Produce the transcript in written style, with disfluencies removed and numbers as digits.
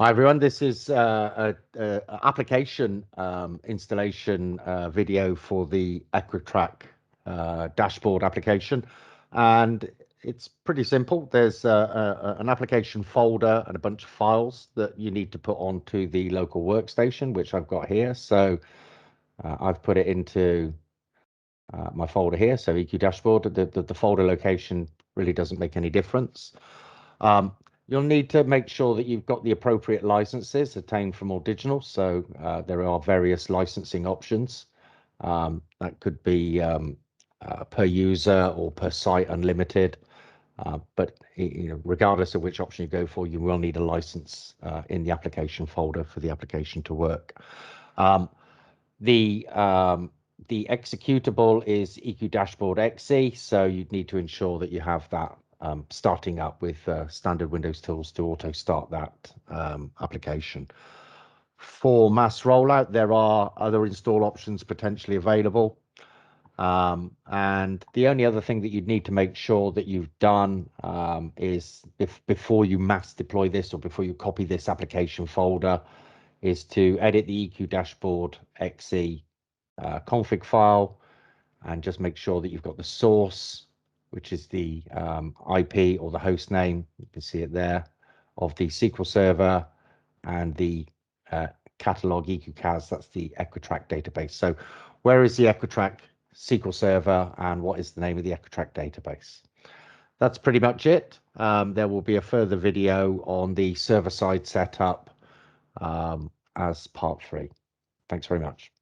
Hi everyone, this is a application installation video for the Equitrac dashboard application, and it's pretty simple. There's an application folder and a bunch of files that you need to put onto the local workstation, which I've got here. So I've put it into my folder here, so EQ dashboard. The folder location really doesn't make any difference. You'll need to make sure that you've got the appropriate licenses attained from Original. So there are various licensing options. That could be per user or per site unlimited. But regardless of which option you go for, you will need a license in the application folder for the application to work. The executable is EQ Dashboard XE, so you'd need to ensure that you have that starting up with standard Windows tools to auto start that application. For mass rollout, there are other install options potentially available. And the only other thing that you'd need to make sure that you've done is before you mass deploy this or before you copy this application folder is to edit the EQ Dashboard XE config file and just make sure that you've got the source, which is the IP or the host name, you can see it there, of the SQL Server, and the catalog EQCAS, that's the Equitrac database. So where is the Equitrac SQL Server and what is the name of the Equitrac database? That's pretty much it. There will be a further video on the server-side setup as part 3. Thanks very much.